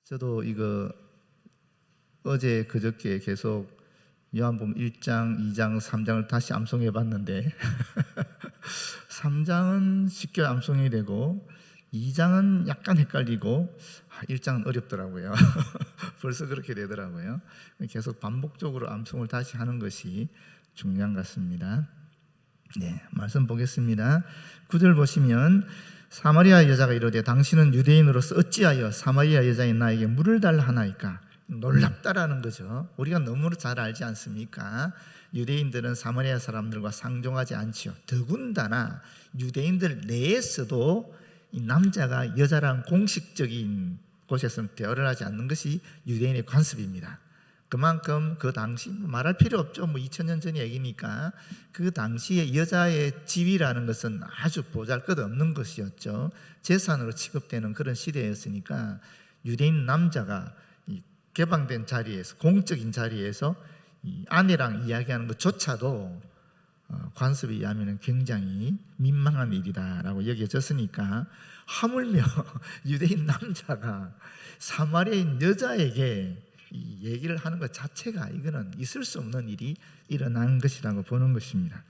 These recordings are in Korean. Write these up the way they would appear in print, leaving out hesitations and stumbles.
저도 이거 어제 그저께 계속 요한복음 1장, 2장, 3장을 다시 암송해 봤는데 3장은 쉽게 암송이 되고 2장은 약간 헷갈리고 1장은 어렵더라고요. 벌써 그렇게 되더라고요. 계속 반복적으로 암송을 다시 하는 것이 중요한 것 같습니다. 네, 말씀 보겠습니다. 9절 보시면 사마리아 여자가 이르되 당신은 유대인으로서 어찌하여 사마리아 여자인 나에게 물을 달라 하나이까? 놀랍다라는 거죠. 우리가 너무 잘 알지 않습니까? 유대인들은 사마리아 사람들과 상종하지 않지요. 더군다나 유대인들 내에서도 이 남자가 여자랑 공식적인 곳에서는 대화를 하지 않는 것이 유대인의 관습입니다. 그만큼 그 당시 말할 필요 없죠. 2000년 전 얘기니까 그 당시에 여자의 지위라는 것은 아주 보잘것없는 것이었죠. 재산으로 취급되는 그런 시대였으니까 유대인 남자가 개방된 자리에서, 공적인 자리에서 아내랑 이야기하는 것조차도 관습에 의하면 굉장히 민망한 일이다라고 여겨졌으니까 하물며 유대인 남자가 사마리아인 여자에게 이 얘기를 하는 것 자체가 이거는 있을 수 없는 일이 일어난 것이라고 보는 것입니다.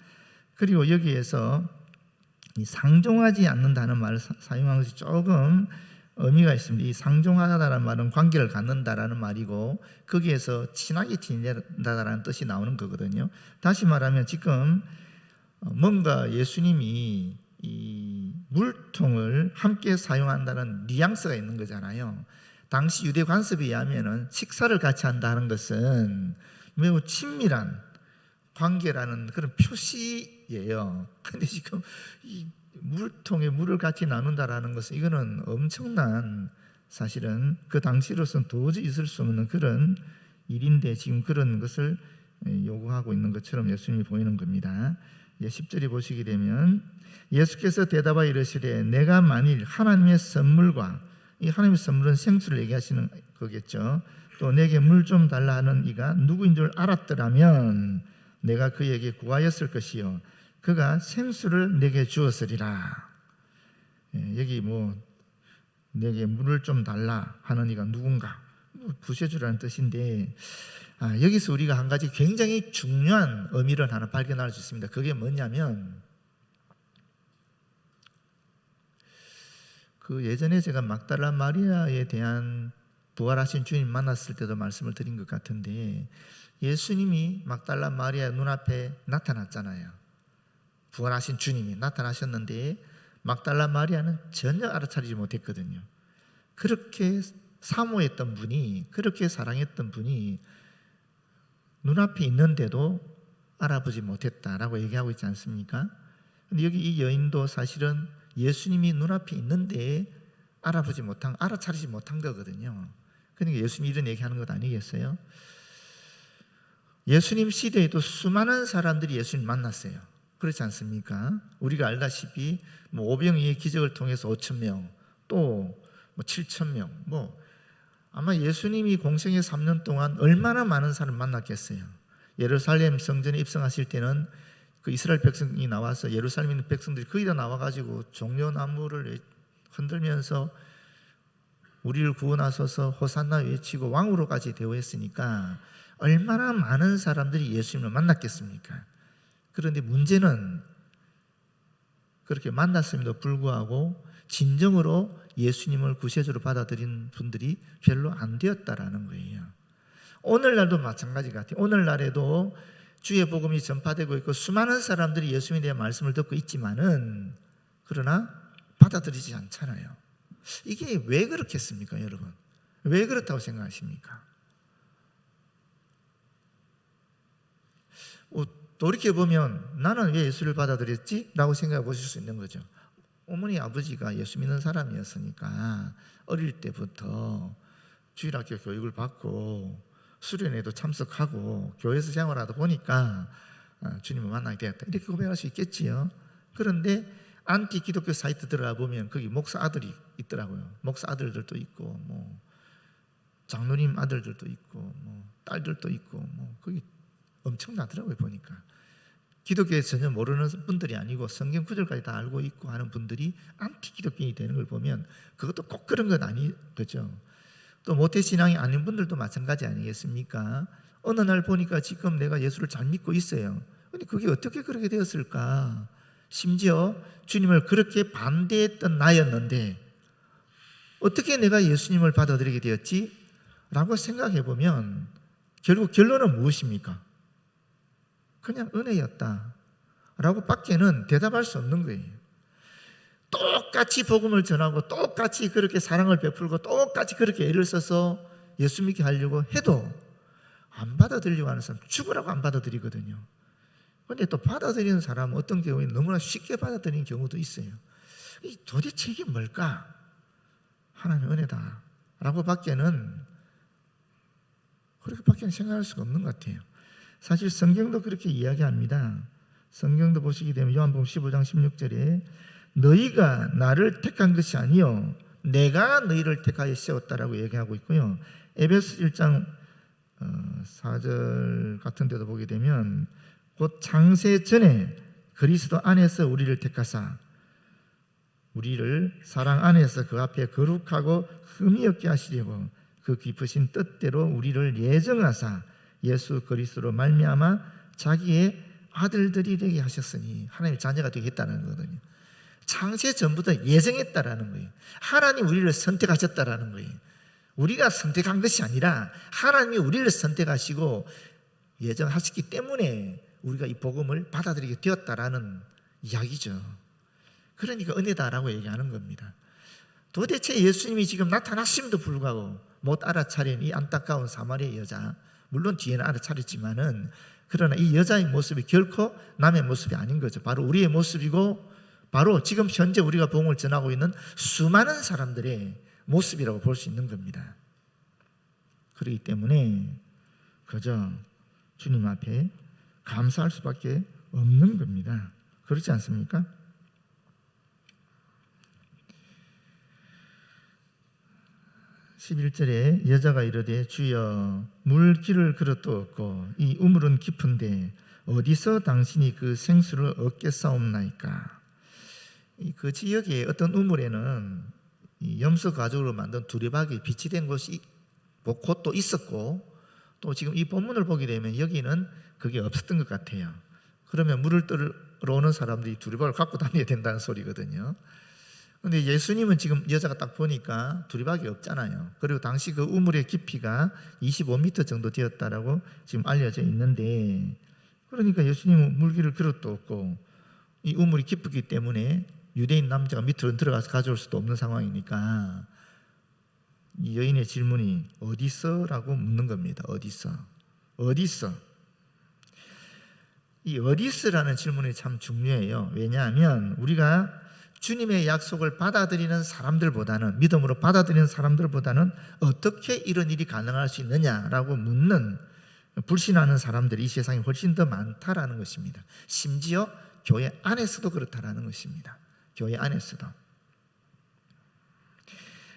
그리고 여기에서 이 상종하지 않는다는 말을 사용한 것이 조금 의미가 있습니다. 이 상종하다라는 말은 관계를 갖는다라는 말이고 거기에서 친하게 지낸다라는 뜻이 나오는 거거든요. 다시 말하면 지금 뭔가 예수님이 이 물통을 함께 사용한다는 뉘앙스가 있는 거잖아요. 당시 유대 관습에 의하면 식사를 같이 한다는 것은 매우 친밀한 관계라는 그런 표시예요. 그런데 지금 이 물통에 물을 같이 나눈다라는 것은 이거는 엄청난, 사실은 그 당시로서는 도저히 있을 수 없는 그런 일인데 지금 그런 것을 요구하고 있는 것처럼 예수님이 보이는 겁니다. 10절에 보시게 되면 예수께서 대답하여 이르시되 내가 만일 하나님의 선물과, 이 하나님의 선물은 생수를 얘기하시는 거겠죠. 또 내게 물 좀 달라 하는 이가 누구인 줄 알았더라면 내가 그에게 구하였을 것이요 그가 생수를 내게 주었으리라. 여기 내게 물을 좀 달라 하는 이가 누군가, 부셔주라는 뜻인데 여기서 우리가 한 가지 굉장히 중요한 의미를 하나 발견할 수 있습니다. 그게 뭐냐면 그 예전에 제가 막달라 마리아에 대한 부활하신 주님 만났을 때도 말씀을 드린 것 같은데 예수님이 막달라 마리아 눈앞에 나타났잖아요. 부활하신 주님이 나타나셨는데 막달라 마리아는 전혀 알아차리지 못했거든요. 그렇게 사모했던 분이, 그렇게 사랑했던 분이 눈앞에 있는데도 알아보지 못했다라고 얘기하고 있지 않습니까? 근데 여기 이 여인도 사실은 예수님이 눈앞에 있는데 알아차리지 못한 거거든요. 그러니까 예수님이 이런 얘기하는 것 아니겠어요? 예수님 시대에도 수많은 사람들이 예수님 만났어요. 그렇지 않습니까? 우리가 알다시피 오병이의 기적을 통해서 5,000명, 또 7,000명, 아마 예수님이 공생의 3년 동안 얼마나 많은 사람을 만났겠어요. 예루살렘 성전에 입성하실 때는 그 이스라엘 백성이 나와서 예루살렘에 있는 백성들이 거의 다 나와가지고 종려나무를 흔들면서 우리를 구원하소서 호산나 외치고 왕으로까지 대우했으니까 얼마나 많은 사람들이 예수님을 만났겠습니까? 그런데 문제는 그렇게 만났음에도 불구하고 진정으로 예수님을 구세주로 받아들인 분들이 별로 안 되었다라는 거예요. 오늘날도 마찬가지 같아요. 오늘날에도 주의 복음이 전파되고 있고 수많은 사람들이 예수님에 대한 말씀을 듣고 있지만은 그러나 받아들이지 않잖아요. 이게 왜 그렇겠습니까, 여러분? 왜 그렇다고 생각하십니까? 돌이켜보면 나는 왜 예수를 받아들였지? 라고 생각해 보실 수 있는 거죠. 어머니 아버지가 예수 믿는 사람이었으니까 어릴 때부터 주일학교 교육을 받고 수련회도 참석하고 교회에서 생활하다 보니까 주님을 만나게 되었다, 이렇게 고백할 수 있겠지요. 그런데 안티 기독교 사이트 들어가 보면 거기 목사 아들이 있더라고요. 목사 아들들도 있고 장로님 아들들도 있고 딸들도 있고 거기 엄청나더라고요. 보니까 기독교에 전혀 모르는 분들이 아니고 성경 구절까지 다 알고 있고 하는 분들이 안티 기독교인이 되는 걸 보면 그것도 꼭 그런 건 아니겠죠. 또 모태신앙이 아닌 분들도 마찬가지 아니겠습니까? 어느 날 보니까 지금 내가 예수를 잘 믿고 있어요. 근데 그게 어떻게 그렇게 되었을까? 심지어 주님을 그렇게 반대했던 나였는데 어떻게 내가 예수님을 받아들이게 되었지? 라고 생각해 보면 결국 결론은 무엇입니까? 그냥 은혜였다 라고 밖에는 대답할 수 없는 거예요. 똑같이 복음을 전하고 똑같이 그렇게 사랑을 베풀고 똑같이 그렇게 애를 써서 예수 믿게 하려고 해도 안 받아들이려고 하는 사람 죽으라고 안 받아들이거든요. 그런데 또 받아들이는 사람은 어떤 경우에 너무나 쉽게 받아들이는 경우도 있어요. 도대체 이게 뭘까? 하나님의 은혜다 라고 밖에는 그렇게밖에 생각할 수가 없는 것 같아요. 사실 성경도 그렇게 이야기합니다. 성경도 보시게 되면 요한복음 15장 16절에 너희가 나를 택한 것이 아니요 내가 너희를 택하여 세웠다라고 얘기하고 있고요. 에베소 1장 4절 같은 데도 보게 되면 곧 창세 전에 그리스도 안에서 우리를 택하사 우리를 사랑 안에서 그 앞에 거룩하고 흠이 없게 하시려고 그 깊으신 뜻대로 우리를 예정하사 예수 그리스도로 말미암아 자기의 아들들이 되게 하셨으니 하나님의 자녀가 되겠다는 거거든요. 창세 전부터 예정했다라는 거예요. 하나님 우리를 선택하셨다라는 거예요. 우리가 선택한 것이 아니라 하나님이 우리를 선택하시고 예정하셨기 때문에 우리가 이 복음을 받아들이게 되었다라는 이야기죠. 그러니까 은혜다라고 얘기하는 겁니다. 도대체 예수님이 지금 나타났음에도 불구하고 못 알아차린 이 안타까운 사마리아 여자, 물론 뒤에는 알아차렸지만은 그러나 이 여자의 모습이 결코 남의 모습이 아닌 거죠. 바로 우리의 모습이고 바로 지금 현재 우리가 복음을 전하고 있는 수많은 사람들의 모습이라고 볼 수 있는 겁니다. 그렇기 때문에 그저 주님 앞에 감사할 수밖에 없는 겁니다. 그렇지 않습니까? 11절에 여자가 이르되 주여 물길을 그릇도 없고 이 우물은 깊은데 어디서 당신이 그 생수를 얻겠사옵나이까. 그 지역에 어떤 우물에는 염소 가죽으로 만든 두레박이 비치된 곳이 곳도 있었고 또 지금 이 본문을 보게 되면 여기는 그게 없었던 것 같아요. 그러면 물을 떠러 오는 사람들이 두레박을 갖고 다녀야 된다는 소리거든요. 그런데 예수님은 지금 여자가 딱 보니까 두레박이 없잖아요. 그리고 당시 그 우물의 깊이가 25m 정도 되었다라고 지금 알려져 있는데, 그러니까 예수님은 물기를 그릇도 없고 이 우물이 깊기 때문에 유대인 남자가 밑으로 들어가서 가져올 수도 없는 상황이니까 이 여인의 질문이 어디서? 라고 묻는 겁니다. 어디서? 어디서? 이 어디서라는 질문이 참 중요해요. 왜냐하면 우리가 주님의 약속을 받아들이는 사람들보다는, 믿음으로 받아들이는 사람들보다는 어떻게 이런 일이 가능할 수 있느냐라고 묻는, 불신하는 사람들이 이 세상에 훨씬 더 많다라는 것입니다. 심지어 교회 안에서도 그렇다라는 것입니다. 교회 안에서도.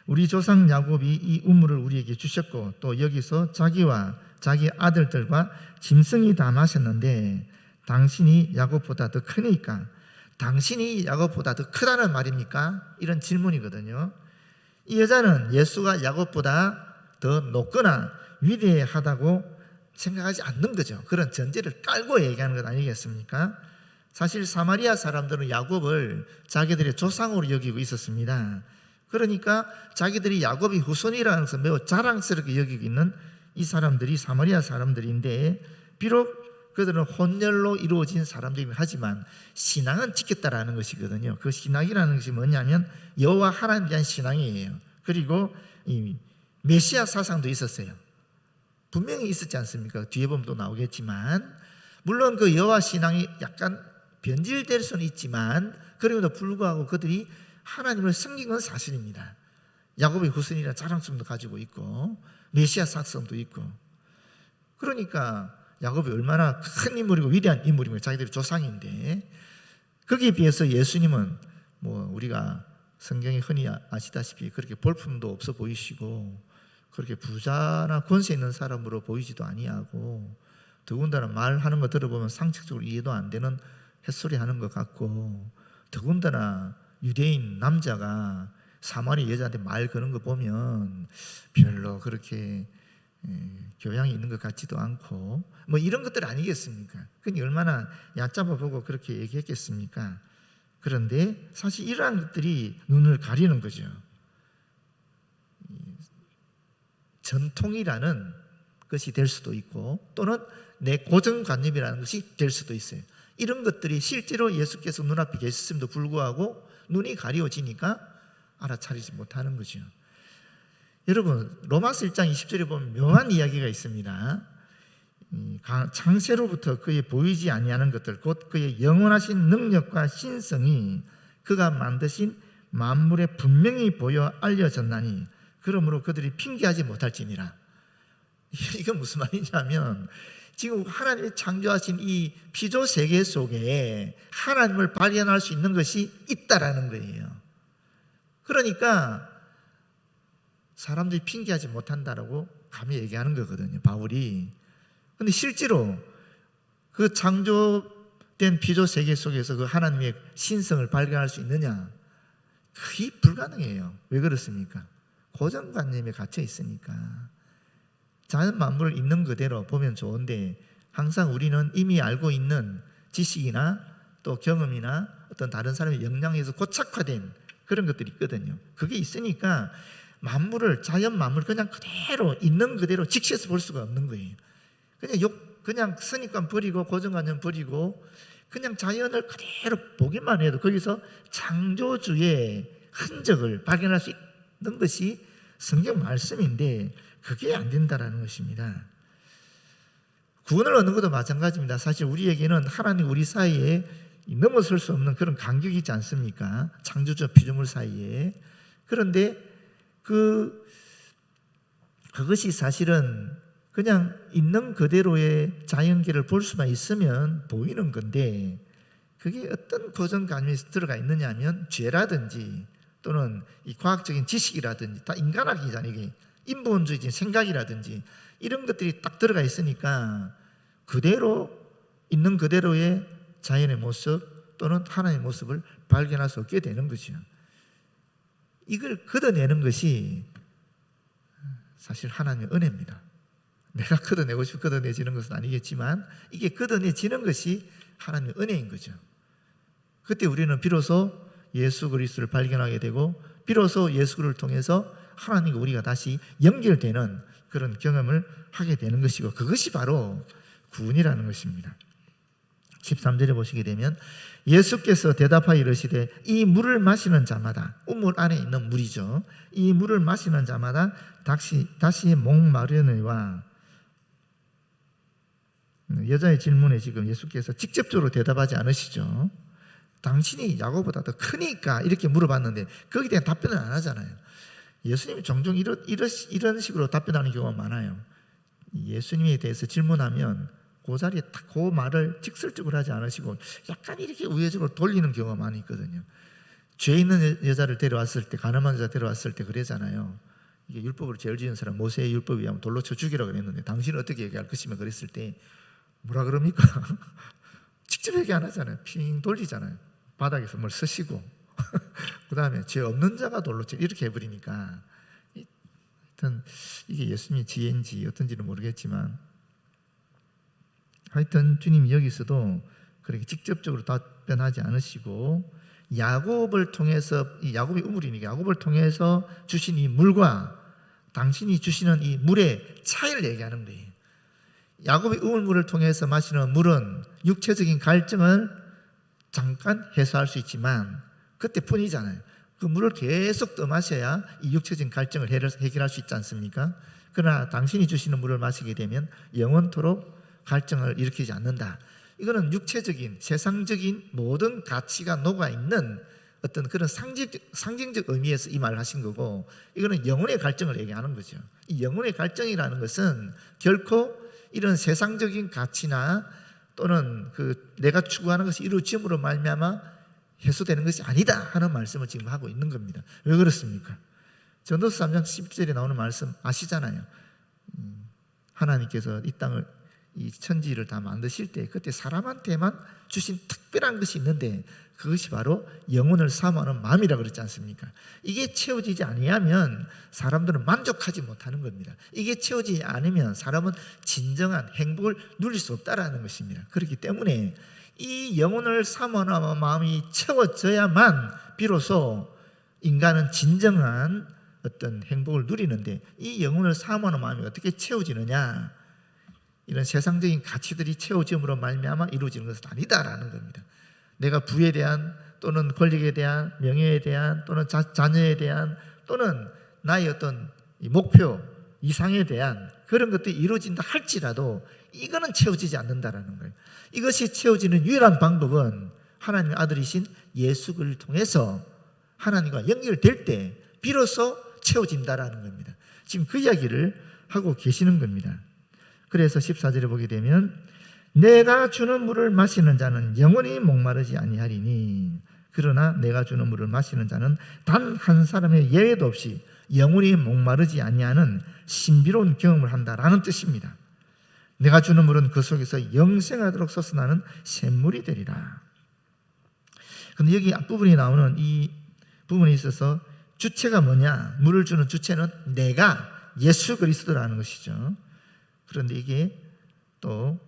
우리 조상 야곱이 이 우물을 우리에게 주셨고 또 여기서 자기와 자기 아들들과 짐승이 다 마셨는데 당신이 야곱보다 더 크니까 당신이 야곱보다 더 크다는 말입니까? 이런 질문이거든요. 이 여자는 예수가 야곱보다 더 높거나 위대하다고 생각하지 않는 거죠. 그런 전제를 깔고 얘기하는 것 아니겠습니까? 사실 사마리아 사람들은 야곱을 자기들의 조상으로 여기고 있었습니다. 그러니까 자기들이 야곱이 후손이라는 것을 매우 자랑스럽게 여기고 있는 이 사람들이 사마리아 사람들인데, 비록 그들은 혼혈로 이루어진 사람들이긴 하지만 신앙은 지켰다라는 것이거든요. 그 신앙이라는 것이 뭐냐면 여호와 하나님에 대한 신앙이에요. 그리고 이 메시아 사상도 있었어요. 분명히 있었지 않습니까? 뒤에 보면 또 나오겠지만, 물론 그 여호와 신앙이 약간 변질될 수는 있지만 그럼에도 불구하고 그들이 하나님을 섬긴 건 사실입니다. 야곱의 후손이라는 자랑성도 가지고 있고 메시아 사상도 있고, 그러니까 야곱이 얼마나 큰 인물이고 위대한 인물이고 자기들의 조상인데, 거기에 비해서 예수님은 뭐 우리가 성경에 흔히 아시다시피 그렇게 볼품도 없어 보이시고 그렇게 부자나 권세 있는 사람으로 보이지도 아니하고, 더군다나 말하는 거 들어보면 상식적으로 이해도 안 되는 햇소리 하는 것 같고, 더군다나 유대인 남자가 사마리 여자한테 말 거는 거 보면 별로 그렇게 교양이 있는 것 같지도 않고 뭐 이런 것들 아니겠습니까? 그니 얼마나 얕잡아 보고 그렇게 얘기했겠습니까? 그런데 사실 이러한 것들이 눈을 가리는 거죠. 전통이라는 것이 될 수도 있고 또는 내 고정관념이라는 것이 될 수도 있어요. 이런 것들이 실제로 예수께서 눈앞에 계셨음에도 불구하고 눈이 가려워지니까 알아차리지 못하는 거죠. 여러분, 로마서 1장 20절에 보면 묘한 이야기가 있습니다. 창세로부터 그의 보이지 아니하는 것들 곧 그의 영원하신 능력과 신성이 그가 만드신 만물에 분명히 보여 알려졌나니 그러므로 그들이 핑계하지 못할지니라. 이건 무슨 말이냐면 지금 하나님이 창조하신 이 피조 세계 속에 하나님을 발견할 수 있는 것이 있다라는 거예요. 그러니까 사람들이 핑계하지 못한다라고 감히 얘기하는 거거든요, 바울이. 근데 실제로 그 창조된 피조 세계 속에서 그 하나님의 신성을 발견할 수 있느냐? 거의 불가능해요. 왜 그렇습니까? 고정관념에 갇혀 있으니까. 자연 만물을 있는 그대로 보면 좋은데 항상 우리는 이미 알고 있는 지식이나 또 경험이나 어떤 다른 사람의 영향에서 고착화된 그런 것들이 있거든요. 그게 있으니까 만물을, 자연 만물을 그냥 그대로 있는 그대로 직시해서 볼 수가 없는 거예요. 그냥 선입관 버리고 고정관념 버리고 그냥 자연을 그대로 보기만 해도 거기서 창조주의 흔적을 발견할 수 있는 것이 성경 말씀인데 그게 안 된다라는 것입니다. 구원을 얻는 것도 마찬가지입니다. 사실 우리에게는 하나님 우리 사이에 넘어설 수 없는 그런 간격이 있지 않습니까? 창조주 피조물 사이에. 그런데 그것이 사실은 그냥 있는 그대로의 자연계를 볼 수만 있으면 보이는 건데 그게 어떤 고정관념이 들어가 있느냐 하면 죄라든지 또는 이 과학적인 지식이라든지 다 인간학이잖아요. 이게 인본주의적인 생각이라든지 이런 것들이 딱 들어가 있으니까 그대로 있는 그대로의 자연의 모습 또는 하나님의 모습을 발견할 수 없게 되는 거죠. 이걸 걷어내는 것이 사실 하나님의 은혜입니다. 내가 걷어내고 싶어 걷어내지는 것은 아니겠지만 이게 걷어내지는 것이 하나님의 은혜인 거죠. 그때 우리는 비로소 예수 그리스도를 발견하게 되고 비로소 예수 그리스도를 통해서 하나님과 우리가 다시 연결되는 그런 경험을 하게 되는 것이고 그것이 바로 구원이라는 것입니다. 13절에 보시게 되면 예수께서 대답하여 이르시되 이 물을 마시는 자마다 우물 안에 있는 물이죠. 이 물을 마시는 자마다 다시 목마르느니와 여자의 질문에 지금 예수께서 직접적으로 대답하지 않으시죠. 당신이 야고보다 더 크니까 이렇게 물어봤는데 거기에 대한 답변을 안 하잖아요. 예수님이 종종 이런 식으로 답변하는 경우가 많아요. 예수님에 대해서 질문하면 그 자리에 딱 그 말을 직설적으로 하지 않으시고 약간 이렇게 우회적으로 돌리는 경우가 많이 있거든요. 죄 있는 여자를 데려왔을 때, 가늠한 여자 데려왔을 때 그러잖아요. 이게 율법으로 죄를 지은 사람 모세의 율법에 의하면 돌로 쳐 죽이라고 그랬는데 당신은 어떻게 얘기할 것이며 그랬을 때 뭐라 그럽니까? 직접 얘기 안 하잖아요. 핑 돌리잖아요. 바닥에서 뭘 쓰시고 그 다음에 죄 없는 자가 돌로 쳐 이렇게 해버리니까 하여튼 이게 예수님의 지혜인지 어떤지는 모르겠지만 하여튼 주님이 여기서도 그렇게 직접적으로 답변하지 않으시고 야곱을 통해서 이 야곱이 우물이니까 야곱을 통해서 주신 이 물과 당신이 주시는 이 물의 차이를 얘기하는 거예요. 야곱이 우물물을 통해서 마시는 물은 육체적인 갈증을 잠깐 해소할 수 있지만 그때뿐이잖아요. 그 물을 계속 더 마셔야 이 육체적인 갈증을 해결할 수 있지 않습니까? 그러나 당신이 주시는 물을 마시게 되면 영원토록 갈증을 일으키지 않는다. 이거는 육체적인 세상적인 모든 가치가 녹아있는 어떤 그런 상징적 의미에서 이 말을 하신 거고 이거는 영혼의 갈증을 얘기하는 거죠. 이 영혼의 갈증이라는 것은 결코 이런 세상적인 가치나 또는 내가 추구하는 것이 이루어짐으로 말미암아 해소되는 것이 아니다 하는 말씀을 지금 하고 있는 겁니다. 왜 그렇습니까? 전도서 3장 10절에 나오는 말씀 아시잖아요. 하나님께서 이 땅을 이 천지를 다 만드실 때 그때 사람한테만 주신 특별한 것이 있는데 그것이 바로 영혼을 사모하는 마음이라고 그랬지 않습니까? 이게 채워지지 아니하면 사람들은 만족하지 못하는 겁니다. 이게 채워지지 않으면 사람은 진정한 행복을 누릴 수 없다라는 것입니다. 그렇기 때문에 이 영혼을 사모하는 마음이 채워져야만 비로소 인간은 진정한 어떤 행복을 누리는데, 이 영혼을 사모하는 마음이 어떻게 채워지느냐? 이런 세상적인 가치들이 채워짐으로 말미암아 이루어지는 것은 아니다라는 겁니다. 내가 부에 대한 또는 권력에 대한 명예에 대한 또는 자녀에 대한 또는 나의 어떤 목표 이상에 대한 그런 것들이 이루어진다 할지라도 이거는 채워지지 않는다라는 거예요. 이것이 채워지는 유일한 방법은 하나님의 아들이신 예수 그리스도를 통해서 하나님과 연결될 때 비로소 채워진다라는 겁니다. 지금 그 이야기를 하고 계시는 겁니다. 그래서 14절에 보게 되면 내가 주는 물을 마시는 자는 영원히 목마르지 아니하리니 그러나 내가 주는 물을 마시는 자는 단 한 사람의 예외도 없이 영원히 목마르지 아니하는 신비로운 경험을 한다라는 뜻입니다. 내가 주는 물은 그 속에서 영생하도록 솟아나는 샘물이 되리라. 그런데 여기 앞부분이 나오는 이 부분에 있어서 주체가 뭐냐? 물을 주는 주체는 내가 예수 그리스도라는 것이죠. 그런데 이게 또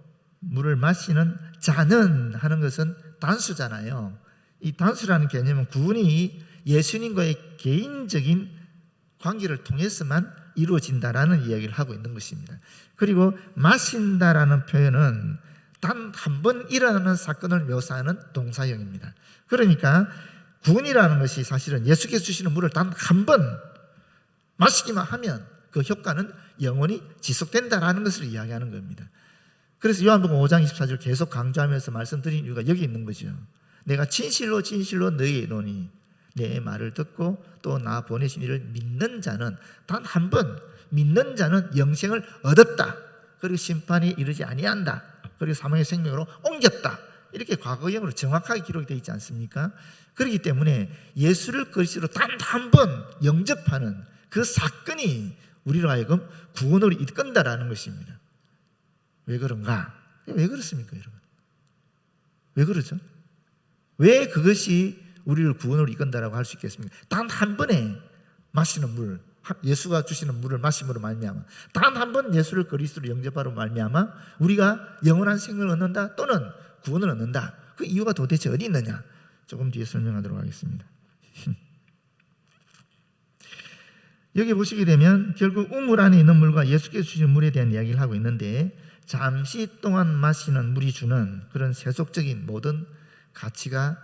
물을 마시는 자는 하는 것은 단수잖아요. 이 단수라는 개념은 구원이 예수님과의 개인적인 관계를 통해서만 이루어진다라는 이야기를 하고 있는 것입니다. 그리고 마신다라는 표현은 단 한 번 일어나는 사건을 묘사하는 동사형입니다. 그러니까 구원이라는 것이 사실은 예수께서 주시는 물을 단 한 번 마시기만 하면 그 효과는 영원히 지속된다라는 것을 이야기하는 겁니다. 그래서 요한복음 5장 24절 계속 강조하면서 말씀드린 이유가 여기 있는 거죠. 내가 진실로 진실로 너희에게 이르노니 내 말을 듣고 또 나 보내신 이를 믿는 자는 단 한 번 믿는 자는 영생을 얻었다. 그리고 심판에 이르지 아니한다. 그리고 사망의 생명으로 옮겼다. 이렇게 과거형으로 정확하게 기록이 되어 있지 않습니까? 그렇기 때문에 예수를 그리스도로 단 한 번 영접하는 그 사건이 우리로 하여금 구원으로 이끈다라는 것입니다. 왜 그런가? 왜 그렇습니까, 여러분? 왜 그러죠? 왜 그것이 우리를 구원으로 이끈다라고 할 수 있겠습니까? 단 한 번에 마시는 물, 예수가 주시는 물을 마심으로 말미암아, 단 한 번 예수를 그리스도로 영접하로 말미암아 우리가 영원한 생명을 얻는다 또는 구원을 얻는다. 그 이유가 도대체 어디 있느냐? 조금 뒤에 설명하도록 하겠습니다. 여기 보시게 되면 결국 우물 안에 있는 물과 예수께서 주신 물에 대한 이야기를 하고 있는데, 잠시 동안 마시는 물이 주는 그런 세속적인 모든 가치가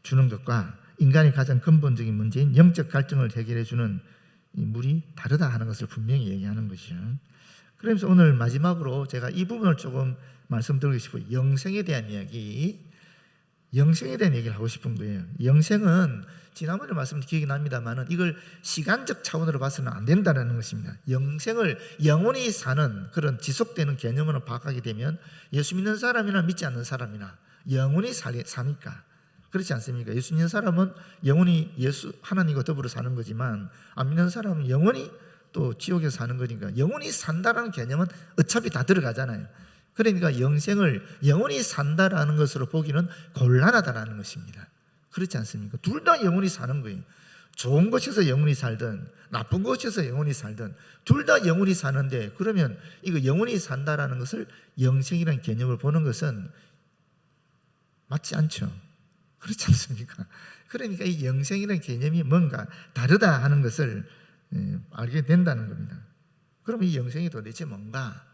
주는 것과 인간의 가장 근본적인 문제인 영적 갈증을 해결해 주는 이 물이 다르다 하는 것을 분명히 얘기하는 것이죠. 그러면서 오늘 마지막으로 제가 이 부분을 조금 말씀드리고 싶어요. 영생에 대한 이야기, 영생에 대한 얘기를 하고 싶은 거예요. 영생은 지난번에 말씀 기억이 납니다만은 이걸 시간적 차원으로 봐서는 안 된다는 것입니다. 영생을 영원히 사는 그런 지속되는 개념으로 파악하게 되면 예수 믿는 사람이나 믿지 않는 사람이나 영원히 사니까 그렇지 않습니까? 예수 믿는 사람은 영원히 예수 하나님과 더불어 사는 거지만 안 믿는 사람은 영원히 또 지옥에서 사는 거니까 영원히 산다라는 개념은 어차피 다 들어가잖아요. 그러니까 영생을 영원히 산다라는 것으로 보기는 곤란하다라는 것입니다. 그렇지 않습니까? 둘 다 영원히 사는 거예요. 좋은 곳에서 영원히 살든 나쁜 곳에서 영원히 살든 둘 다 영원히 사는데, 그러면 이거 영원히 산다라는 것을 영생이라는 개념을 보는 것은 맞지 않죠. 그렇지 않습니까? 그러니까 이 영생이라는 개념이 뭔가 다르다 하는 것을 알게 된다는 겁니다. 그럼 이 영생이 도대체 뭔가?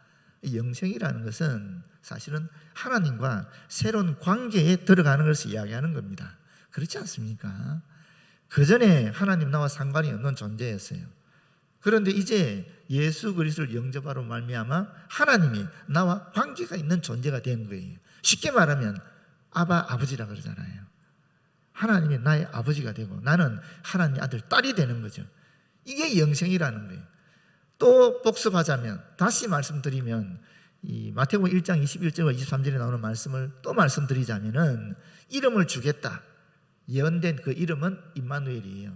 이 영생이라는 것은 사실은 하나님과 새로운 관계에 들어가는 것을 이야기하는 겁니다. 그렇지 않습니까? 그전에 하나님 나와 상관이 없는 존재였어요. 그런데 이제 예수 그리스도를 영접하러 말미암아 하나님이 나와 관계가 있는 존재가 된 거예요. 쉽게 말하면 아버지라 그러잖아요. 하나님이 나의 아버지가 되고 나는 하나님의 아들, 딸이 되는 거죠. 이게 영생이라는 거예요. 또 복습하자면, 다시 말씀드리면 이 마태복음 1장 21절과 23절에 나오는 말씀을 또 말씀드리자면은 이름을 주겠다. 예언된 그 이름은 임마누엘이에요.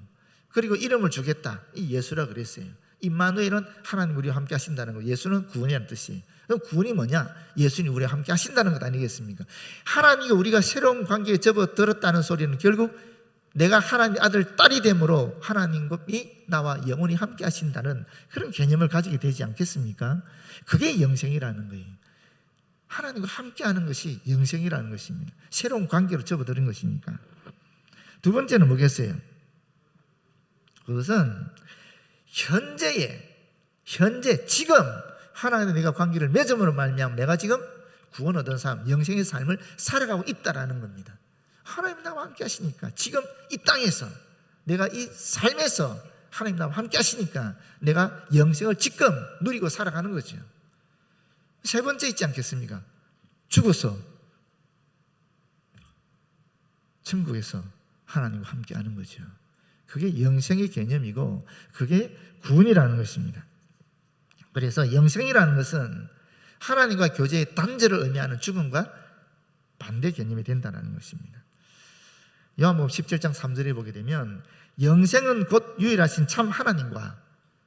그리고 이름을 주겠다. 이 예수라 그랬어요. 임마누엘은 하나님 우리와 함께 하신다는 거. 예수는 구원이라는 뜻이에요. 그럼 구원이 뭐냐? 예수님 우리와 함께 하신다는 것 아니겠습니까? 하나님과 우리가 새로운 관계에 접어들었다는 소리는 결국 내가 하나님 아들 딸이 됨으로 하나님이 나와 영원히 함께 하신다는 그런 개념을 가지게 되지 않겠습니까? 그게 영생이라는 거예요. 하나님과 함께하는 것이 영생이라는 것입니다. 새로운 관계로 접어드는 것이니까. 두 번째는 뭐겠어요? 그것은 현재 지금 하나님과 내가 관계를 맺음으로 말미암아 내가 지금 구원 얻은 삶, 영생의 삶을 살아가고 있다라는 겁니다. 하나님 나와 함께 하시니까 지금 이 땅에서 내가 이 삶에서 하나님 나와 함께 하시니까 내가 영생을 지금 누리고 살아가는 거죠. 세 번째 있지 않겠습니까? 죽어서 천국에서 하나님과 함께 하는 거죠. 그게 영생의 개념이고 그게 구원이라는 것입니다. 그래서 영생이라는 것은 하나님과 교제의 단절을 의미하는 죽음과 반대 개념이 된다는 것입니다. 요한복음 17장 3절에 보게 되면 영생은 곧 유일하신 참 하나님과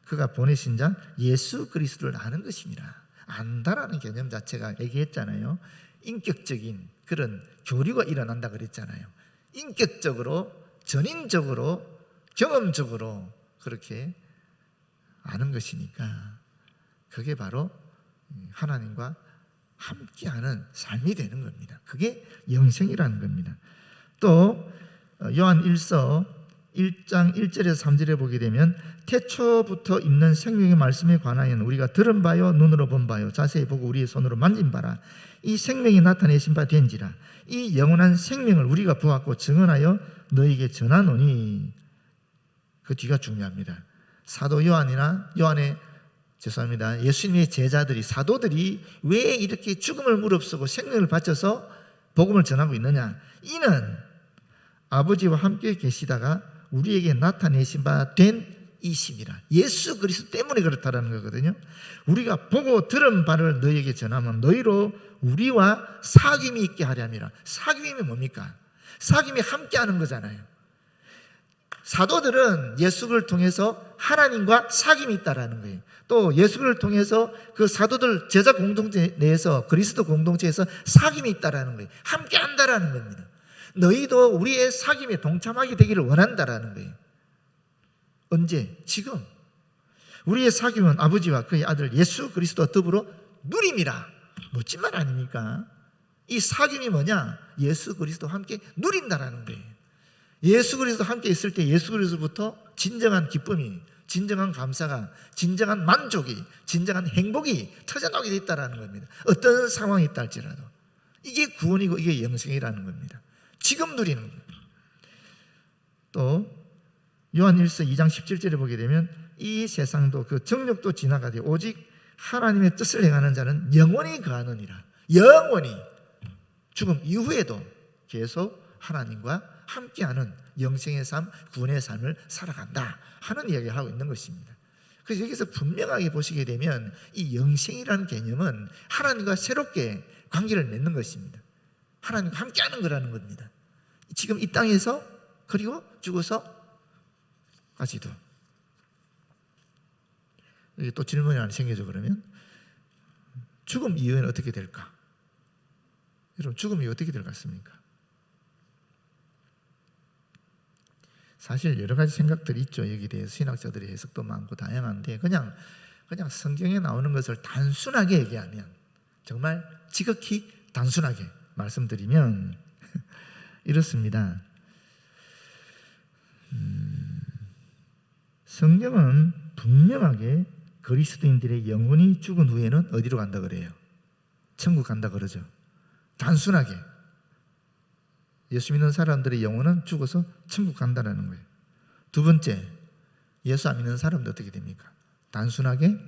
그가 보내신 자 예수 그리스도를 아는 것입니다. 안다라는 개념 자체가 얘기했잖아요. 인격적인 그런 교류가 일어난다 그랬잖아요. 인격적으로, 전인적으로, 경험적으로 그렇게 아는 것이니까 그게 바로 하나님과 함께하는 삶이 되는 겁니다. 그게 영생이라는 겁니다. 또 요한 1서 1장 1절에서 3절에 보게 되면 태초부터 있는 생명의 말씀에 관하여는 우리가 들은 바요 눈으로 본 바요 자세히 보고 우리의 손으로 만진 바라 이 생명이 나타내신 바 된지라 이 영원한 생명을 우리가 보았고 증언하여 너에게 전하노니. 그 뒤가 중요합니다. 사도 예수님의 제자들이 사도들이 왜 이렇게 죽음을 무릅쓰고 생명을 바쳐서 복음을 전하고 있느냐? 이는 아버지와 함께 계시다가 우리에게 나타내신 바 된 이심이라. 예수 그리스도 때문에 그렇다라는 거거든요. 우리가 보고 들은 바를 너희에게 전하면 너희로 우리와 사귐이 있게 하려 함이라. 사귐이 뭡니까? 사귐이 함께하는 거잖아요. 사도들은 예수를 통해서 하나님과 사귐이 있다라는 거예요. 또 예수를 통해서 그 사도들 제자 공동체 내에서 그리스도 공동체에서 사귐이 있다라는 거예요. 함께한다라는 겁니다. 너희도 우리의 사귐에 동참하게 되기를 원한다라는 거예요. 언제? 지금. 우리의 사귐은 아버지와 그의 아들 예수 그리스도와 더불어 누림이라. 멋진 말 아닙니까? 이 사귐이 뭐냐? 예수 그리스도와 함께 누린다라는 거예요. 예수 그리스도와 함께 있을 때 예수 그리스도부터 진정한 기쁨이, 진정한 감사가, 진정한 만족이, 진정한 행복이 터져나오게 있다는 겁니다. 어떤 상황이 있다 할지라도. 이게 구원이고 이게 영생이라는 겁니다. 지금 누리는 거예요. 또 요한 1서 2장 17절에 보게 되면 이 세상도 그 정력도 지나가되 오직 하나님의 뜻을 행하는 자는 영원히 거하느니라. 영원히 죽음 이후에도 계속 하나님과 함께하는 영생의 삶, 구원의 삶을 살아간다 하는 이야기를 하고 있는 것입니다. 그래서 여기서 분명하게 보시게 되면 이 영생이라는 개념은 하나님과 새롭게 관계를 맺는 것입니다. 하나님과 함께하는 거라는 겁니다. 지금 이 땅에서 그리고 죽어서까지도. 여기 또 질문이 하나 생겨져. 그러면 죽음 이후에는 어떻게 될까? 여러분 죽음 이후 어떻게 될 것 같습니까? 사실 여러 가지 생각들이 있죠. 여기에 대해서 신학자들의 해석도 많고 다양한데 그냥 성경에 나오는 것을 단순하게 얘기하면, 정말 지극히 단순하게 말씀드리면 이렇습니다. 성경은 분명하게 그리스도인들의 영혼이 죽은 후에는 어디로 간다 그래요? 천국 간다 그러죠. 단순하게 예수 믿는 사람들의 영혼은 죽어서 천국 간다는 거예요. 두 번째, 예수 안 믿는 사람도 어떻게 됩니까? 단순하게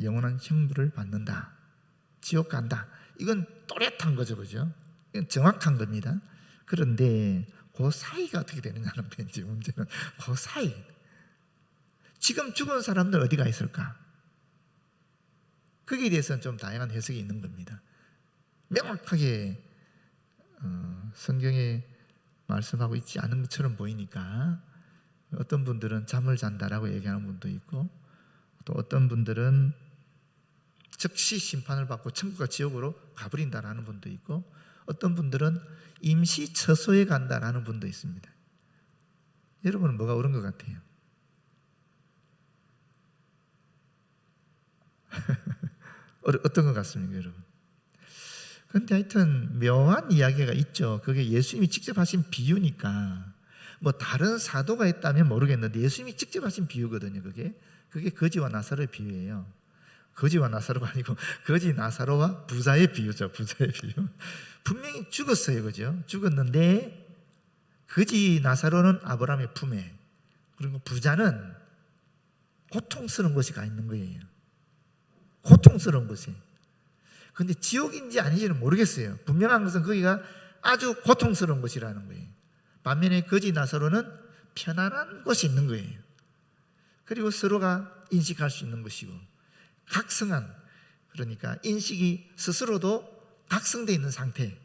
영원한 형벌을 받는다, 지옥 간다. 이건 또렷한 거죠, 그죠? 이건 정확한 겁니다. 그런데 그 사이가 어떻게 되느냐는 왠지 문제는 그 사이. 지금 죽은 사람들 어디가 있을까? 거기에 대해서는 좀 다양한 해석이 있는 겁니다. 명확하게 성경에 말씀하고 있지 않은 것처럼 보이니까 어떤 분들은 잠을 잔다라고 얘기하는 분도 있고, 또 어떤 분들은 즉시 심판을 받고 천국과 지옥으로 가버린다라는 분도 있고, 어떤 분들은 임시 처소에 간다라는 분도 있습니다. 여러분은 뭐가 옳은 것 같아요? 어떤 것 같습니까, 여러분? 그런데 하여튼 묘한 이야기가 있죠. 그게 예수님이 직접 하신 비유니까 뭐 다른 사도가 있다면 모르겠는데 예수님이 직접 하신 비유거든요. 그게 거지와 나사로의 비유예요. 거지와 나사로가 아니고 거지 나사로와 부자의 비유죠. 부자의 비유. 분명히 죽었어요, 그죠? 죽었는데 거지 나사로는 아브라함의 품에, 그리고 부자는 고통스러운 곳이 가 있는 거예요. 고통스러운 곳이. 근데 지옥인지 아닌지는 모르겠어요. 분명한 것은 거기가 아주 고통스러운 곳이라는 거예요. 반면에 거지 나사로는 편안한 곳이 있는 거예요. 그리고 서로가 인식할 수 있는 것이고, 각성한, 그러니까 인식이 스스로도 각성되어 있는 상태.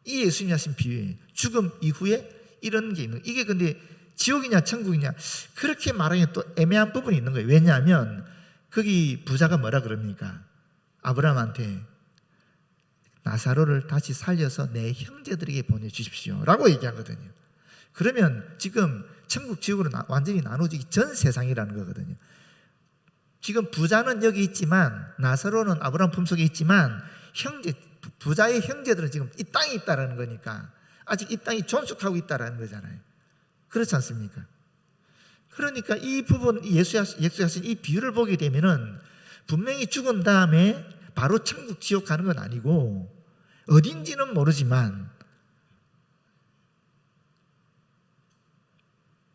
이 예수님이 하신 비유예요. 죽음 이후에 이런 게 있는 거예요. 이게 근데 지옥이냐 천국이냐 그렇게 말하기엔 또 애매한 부분이 있는 거예요. 왜냐하면 거기 부자가 뭐라 그럽니까? 아브라함한테 나사로를 다시 살려서 내 형제들에게 보내주십시오 라고 얘기하거든요. 그러면 지금 천국 지옥으로 완전히 나눠지기 전 세상이라는 거거든요. 지금 부자는 여기 있지만 나사로는 아브라함 품속에 있지만 부자의 형제들은 지금 이 땅에 있다라는 거니까 아직 이 땅이 존속하고 있다라는 거잖아요. 그렇지 않습니까? 그러니까 이 부분 예수가 하신 이 비유를 보게 되면은 분명히 죽은 다음에 바로 천국 지옥 가는 건 아니고 어딘지는 모르지만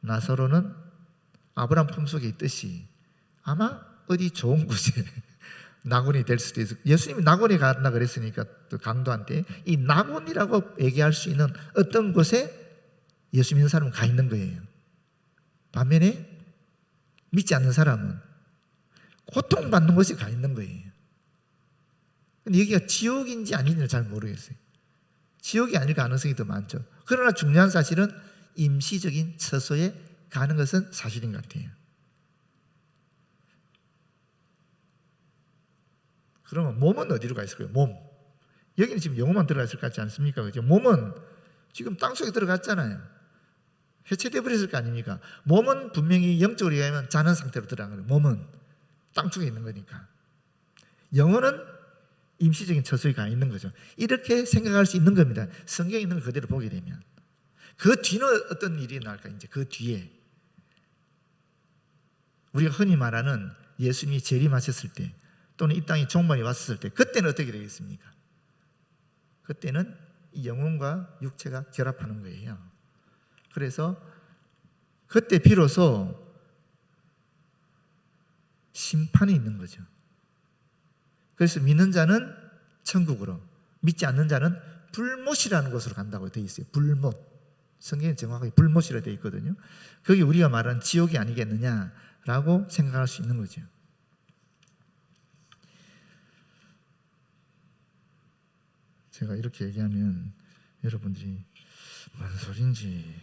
나사로는 아브라함 품속에 있듯이 아마 어디 좋은 곳에 낙원이 될 수도 있어요. 예수님이 낙원에 간다 그랬으니까 또 강도한테 이 낙원이라고 얘기할 수 있는 어떤 곳에 예수 믿는 사람은 가 있는 거예요. 반면에 믿지 않는 사람은 고통받는 곳에 가 있는 거예요. 근데 여기가 지옥인지 아닌지는 잘 모르겠어요. 지옥이 아닐 가능성이 더 많죠. 그러나 중요한 사실은 임시적인 처소에 가는 것은 사실인 것 같아요. 그러면 몸은 어디로 가 있을까요? 몸. 여기는 지금 영혼만 들어가 있을 것 같지 않습니까? 그죠? 몸은 지금 땅속에 들어갔잖아요. 해체되어 버렸을 거 아닙니까? 몸은 분명히 영적으로 얘기하면 자는 상태로 들어간 거예요. 몸은 땅속에 있는 거니까. 영혼은 임시적인 처소에 가 있는 거죠. 이렇게 생각할 수 있는 겁니다. 성경에 있는 걸 그대로 보게 되면. 그 뒤는 어떤 일이 나올까? 이제 그 뒤에 우리가 흔히 말하는 예수님이 재림하셨을 때 또는 이 땅에 종말이 왔을 때 그때는 어떻게 되겠습니까? 그때는 이 영혼과 육체가 결합하는 거예요. 그래서 그때 비로소 심판이 있는 거죠. 그래서 믿는 자는 천국으로, 믿지 않는 자는 불못이라는 곳으로 간다고 되어 있어요. 불못. 성경에 정확하게 불못이라고 되어 있거든요. 그게 우리가 말하는 지옥이 아니겠느냐라고 생각할 수 있는 거죠. 제가 이렇게 얘기하면 여러분들이 뭔 소린지.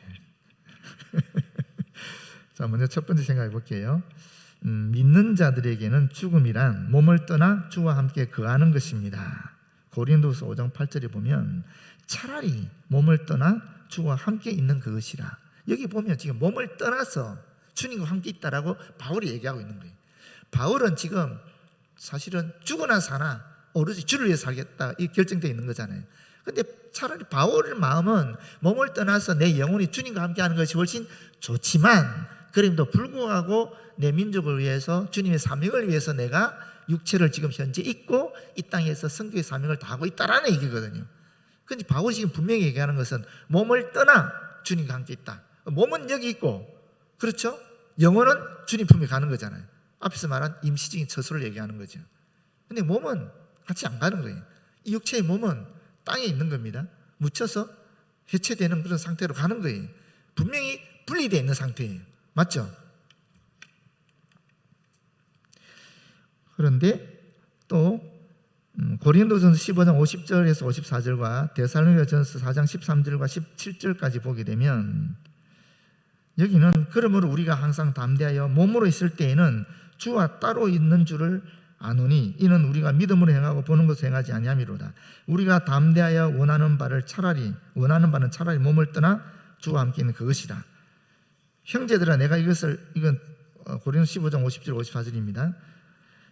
자, 먼저 첫 번째 생각해 볼게요. 믿는 자들에게는 죽음이란 몸을 떠나 주와 함께 거하는 것입니다. 고린도서 5장 8절에 보면 차라리 몸을 떠나 주와 함께 있는 그것이라. 여기 보면 지금 몸을 떠나서 주님과 함께 있다라고 바울이 얘기하고 있는 거예요. 바울은 지금 사실은 죽으나 사나 오로지 주를 위해 살겠다 이 결정되어 있는 거잖아요. 근데 차라리 바울의 마음은 몸을 떠나서 내 영혼이 주님과 함께하는 것이 훨씬 좋지만 그럼에도 불구하고 내 민족을 위해서 주님의 사명을 위해서 내가 육체를 지금 현재 있고 이 땅에서 선교의 사명을 다하고 있다라는 얘기거든요. 그런데 바울이 지금 분명히 얘기하는 것은 몸을 떠나 주님과 함께 있다. 몸은 여기 있고 그렇죠? 영혼은 주님 품에 가는 거잖아요. 앞에서 말한 임시적인 처소를 얘기하는 거죠. 근데 몸은 같이 안 가는 거예요. 이 육체의 몸은 땅에 있는 겁니다. 묻혀서 해체되는 그런 상태로 가는 거예요. 분명히 분리되어 있는 상태예요. 맞죠? 그런데 또 고린도전서 15장 50절에서 54절과 데살로니가전서 4장 13절과 17절까지 보게 되면 여기는 그러므로 우리가 항상 담대하여 몸으로 있을 때에는 주와 따로 있는 줄을 아노니 이는 우리가 믿음으로 행하고 보는 것을 행하지 아니함이로다. 우리가 담대하여 원하는 바는 차라리 몸을 떠나 주와 함께 있는 그것이다. 형제들아 내가 이건 고린도서 15장 50절 54절입니다.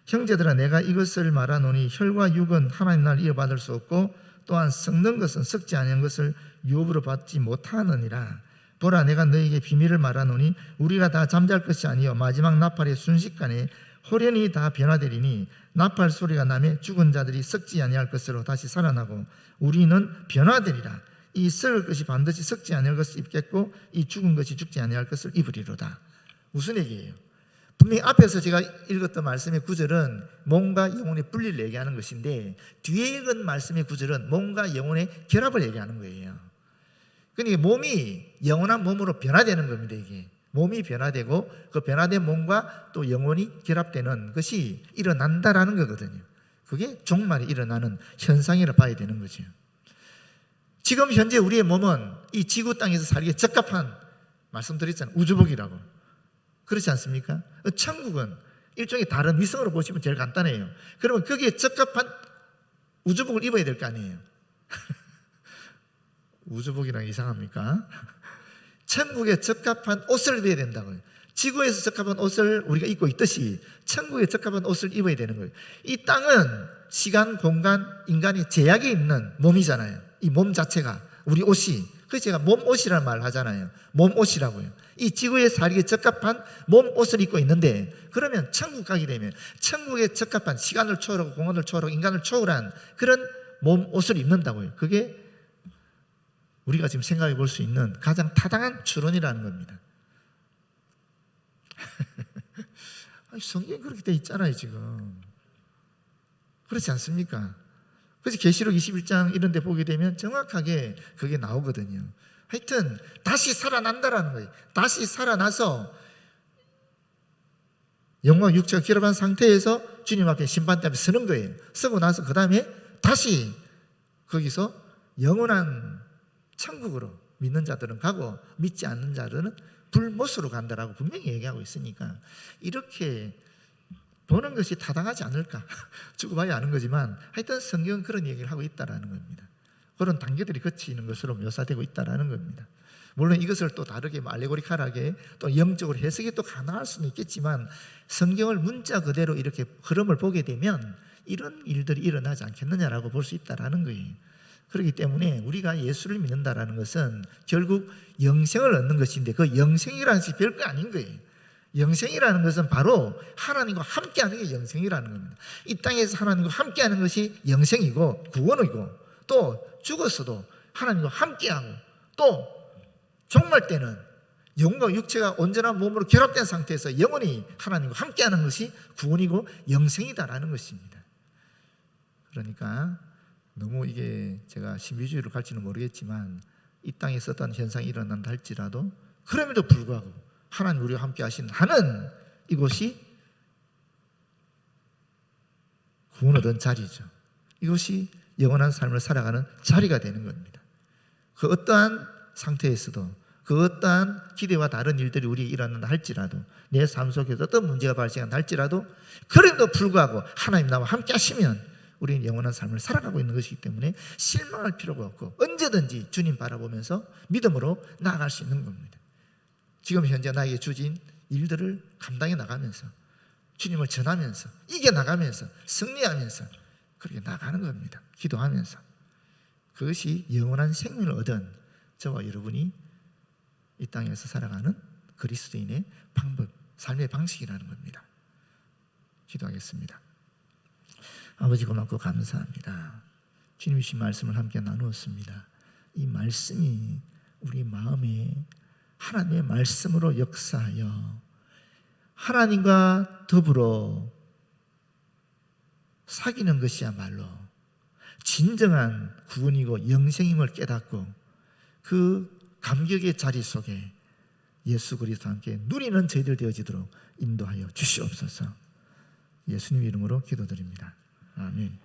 형제들아 내가 이것을 말하노니 혈과 육은 하나님 나라를 이어받을 수 없고 또한 썩는 것은 썩지 아니한 것을 유업으로 받지 못하느니라. 보라 내가 너희에게 비밀을 말하노니 우리가 다 잠잘 것이 아니요 마지막 나팔의 순식간에 호련히 다 변화되리니 나팔 소리가 나매 죽은 자들이 썩지 아니할 것으로 다시 살아나고 우리는 변화되리라. 이 썩을 것이 반드시 썩지 아니할 것을 입겠고 이 죽은 것이 죽지 아니할 것을 입으리로다. 무슨 얘기예요? 분명히 앞에서 제가 읽었던 말씀의 구절은 몸과 영혼의 분리를 얘기하는 것인데 뒤에 읽은 말씀의 구절은 몸과 영혼의 결합을 얘기하는 거예요. 그러니까 몸이 영원한 몸으로 변화되는 겁니다. 이게 몸이 변화되고 그 변화된 몸과 또 영혼이 결합되는 것이 일어난다라는 거거든요. 그게 종말이 일어나는 현상이라 봐야 되는 거죠. 지금 현재 우리의 몸은 이 지구 땅에서 살기에 적합한, 말씀드렸잖아요, 우주복이라고. 그렇지 않습니까? 천국은 일종의 다른 위성으로 보시면 제일 간단해요. 그러면 거기에 적합한 우주복을 입어야 될 거 아니에요. 우주복이랑 이상합니까? 천국에 적합한 옷을 입어야 된다고요. 지구에서 적합한 옷을 우리가 입고 있듯이 천국에 적합한 옷을 입어야 되는 거예요. 이 땅은 시간, 공간, 인간이 제약이 있는 몸이잖아요. 이 몸 자체가, 우리 옷이. 그래서 제가 몸옷이라는 말을 하잖아요. 몸옷이라고요. 이 지구에 살기에 적합한 몸옷을 입고 있는데, 그러면 천국 가게 되면 천국에 적합한 시간을 초월하고 공간을 초월하고 인간을 초월한 그런 몸옷을 입는다고요. 그게 우리가 지금 생각해 볼 수 있는 가장 타당한 추론이라는 겁니다. 성경에 그렇게 돼 있잖아요, 지금. 그렇지 않습니까? 그래서 계시록 21장 이런 데 보게 되면 정확하게 그게 나오거든요. 하여튼 다시 살아난다라는 거예요. 다시 살아나서 영과 육체가 결합한 상태에서 주님 앞에 심판대 앞에 서는 거예요. 서고 나서 그 다음에 다시 거기서 영원한 천국으로 믿는 자들은 가고 믿지 않는 자들은 불못으로 간다라고 분명히 얘기하고 있으니까 이렇게 보는 것이 타당하지 않을까 주고봐야 아는 거지만 하여튼 성경은 그런 얘기를 하고 있다라는 겁니다. 그런 단계들이 거치는 것으로 묘사되고 있다라는 겁니다. 물론 이것을 또 다르게 알레고리컬하게 또 영적으로 해석이 또 가능할 수는 있겠지만 성경을 문자 그대로 이렇게 흐름을 보게 되면 이런 일들이 일어나지 않겠느냐라고 볼 수 있다라는 거예요. 그렇기 때문에 우리가 예수를 믿는다라는 것은 결국 영생을 얻는 것인데 그 영생이라는 것이 별거 아닌 거예요. 영생이라는 것은 바로 하나님과 함께하는 게 영생이라는 겁니다. 이 땅에서 하나님과 함께하는 것이 영생이고 구원이고 또 죽었어도 하나님과 함께하고 또 종말 때는 영과 육체가 온전한 몸으로 결합된 상태에서 영원히 하나님과 함께하는 것이 구원이고 영생이다라는 것입니다. 그러니까 너무 이게 제가 신비주의로 갈지는 모르겠지만 이 땅에서 어떤 현상이 일어난다 할지라도 그럼에도 불구하고 하나님 우리와 함께 하신 하는 이곳이 구원 얻은 자리죠. 이것이 영원한 삶을 살아가는 자리가 되는 겁니다. 그 어떠한 상태에서도 그 어떠한 기대와 다른 일들이 우리에게 일어난다 할지라도 내 삶 속에서 어떤 문제가 발생한다 할지라도 그럼에도 불구하고 하나님 나와 함께 하시면 우리는 영원한 삶을 살아가고 있는 것이기 때문에 실망할 필요가 없고 언제든지 주님 바라보면서 믿음으로 나아갈 수 있는 겁니다. 지금 현재 나에게 주신 일들을 감당해 나가면서 주님을 전하면서 이겨나가면서 승리하면서 그렇게 나가는 겁니다. 기도하면서. 그것이 영원한 생명을 얻은 저와 여러분이 이 땅에서 살아가는 그리스도인의 방법, 삶의 방식이라는 겁니다. 기도하겠습니다. 아버지 고맙고 감사합니다. 주님이 주신 말씀을 함께 나누었습니다. 이 말씀이 우리 마음에 하나님의 말씀으로 역사하여 하나님과 더불어 사귀는 것이야말로 진정한 구원이고 영생임을 깨닫고 그 감격의 자리 속에 예수 그리스도와 함께 누리는 저희들 되어지도록 인도하여 주시옵소서. 예수님 이름으로 기도드립니다. 아멘.